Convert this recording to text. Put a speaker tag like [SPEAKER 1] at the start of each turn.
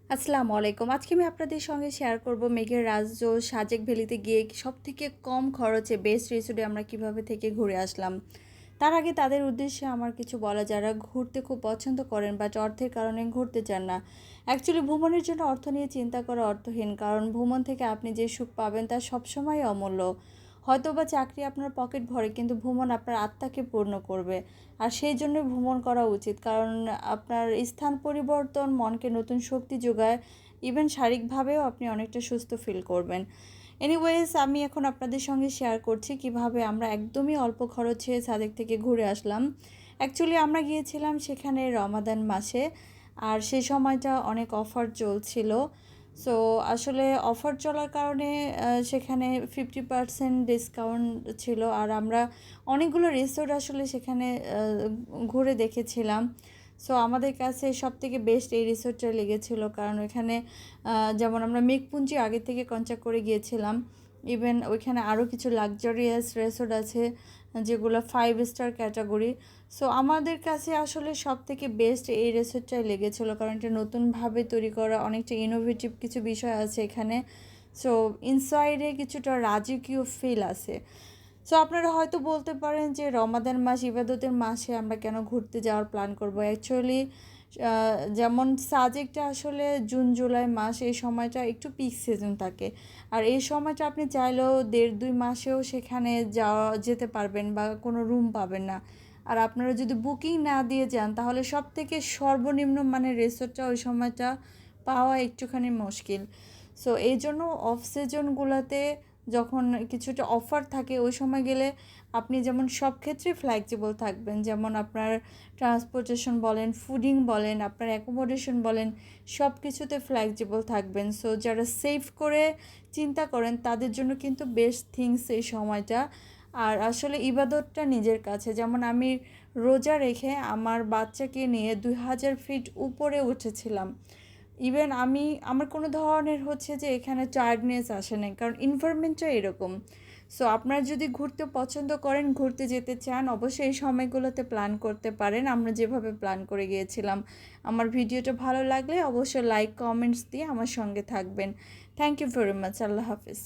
[SPEAKER 1] আসসালামু আলাইকুম। আজকে আমি আপনাদের সঙ্গে শেয়ার করব মেঘের রাজ্য সাজেক ভ্যালিতে গিয়ে সবথেকে কম খরচে বেস্ট রিসোর্টে আমরা কিভাবে থেকে ঘুরে আসলাম। তার আগে তাদের উদ্দেশ্যে আমার কিছু বলা, যারা ঘুরতে খুব পছন্দ করেন বাট অর্থের কারণে ঘুরতে চান না। অ্যাকচুয়ালি ভ্রমণের জন্য অর্থ নিয়ে চিন্তা করা অর্থহীন, কারণ ভ্রমণ থেকে আপনি যে সুখ পাবেন তা সবসময় অমূল্য। হয়তো বা চাকরি আপনার পকেট ভরে, কিন্তু ভ্রমণ আপনার আত্মাকে পূর্ণ করবে। আর সেই জন্য ভ্রমণ করা উচিত, কারণ আপনার স্থান পরিবর্তন মনকে নতুন শক্তি যোগায়। ইভেন শারীরিকভাবেও আপনি অনেকটা সুস্থ ফিল করবেন। এনিওয়েজ, আমি এখন আপনাদের সঙ্গে শেয়ার করছি কিভাবে আমরা একদমই অল্প খরচে সাজেক থেকে ঘুরে আসলাম। অ্যাকচুয়ালি আমরা গিয়েছিলাম সেখানে রমাদান মাসে, আর সেই সময়টা অনেক অফার চলছিল। সো আসলে অফার চলার কারণে সেখানে 50% ডিসকাউন্ট ছিল। আর আমরা অনেকগুলো রিসোর্ট আসলে সেখানে ঘুরে দেখেছিলাম। সো আমাদের কাছে সবথেকে বেস্ট এই রিসোর্টটা লেগেছিল, কারণ ওইখানে যেমন আমরা মেঘপুঞ্জি আগে থেকে কনট্যাক্ট করে গিয়েছিলাম। ইভেন ওইখানে আরও কিছু লাক্সারিয়াস রিসোর্ট আছে যেগুলো 5 স্টার ক্যাটাগরি। সো আমাদের কাছে আসলে সবথেকে বেস্ট এই রিসোর্টটাই লেগেছিল, কারণ এটা নতুনভাবে তৈরি করা, অনেকটা ইনোভেটিভ কিছু বিষয় আছে এখানে। সো ইনসাইডে কিছুটা রাজকীয় ফিল আছে। সো আপনারা হয়তো বলতে পারেন যে রমাদান মাস, ইবাদতের মাসে আমরা কেন ঘুরতে যাওয়ার প্ল্যান করব। অ্যাকচুয়ালি যেমন সাজেকটা আসলে জুন জুলাই মাস, এই সময়টা একটু পিক সিজন থাকে। আর এই সময়টা আপনি চাইলেও 1.5-2 মাসেও সেখানে যেতে পারবেন বা কোনো রুম পাবেন না। আর আপনারা যদি বুকিং না দিয়ে যান, তাহলে সব থেকে সর্বনিম্ন মানের রিসোর্টটা ওই সময়টা পাওয়া একটুখানি মুশকিল। সো এই জন্য অফ সিজনগুলোতে যখন কিছুটা অফার থাকে ওই সময় গেলে আপনি যেমন সব ক্ষেত্রে ফ্লেক্সিবল থাকবেন, যেমন আপনার ট্রান্সপোর্টেশন বলেন, ফুডিং বলেন, আপনার অ্যাকোমোডেশন বলেন, সব কিছুতে ফ্লেক্সিবল থাকবেন। সো যারা সেভ করে চিন্তা করেন তাদের জন্য কিন্তু বেস্ট থিংস এই সময়টা। আর আসলে ইবাদতটা নিজের কাছে, যেমন আমি রোজা রেখে আমার বাচ্চাকে নিয়ে 2000 ফিট উপরে উঠেছিলাম। ইভেন আমার কোনো ধরনের হচ্ছে যে এখানে টায়ার্ডনেস আসে নাই, কারণ এনভায়রনমেন্টটা এরকম। সো আপনারা যদি ঘুরতে পছন্দ করেন, ঘুরতে যেতে চান, অবশ্যই এই সময়গুলোতে প্ল্যান করতে পারেন আমরা যেভাবে প্ল্যান করে গিয়েছিলাম। আমার ভিডিওটা ভালো লাগলে অবশ্যই লাইক কমেন্টস দিয়ে আমার সঙ্গে থাকবেন। Thank you very much. আল্লাহ হাফিজ।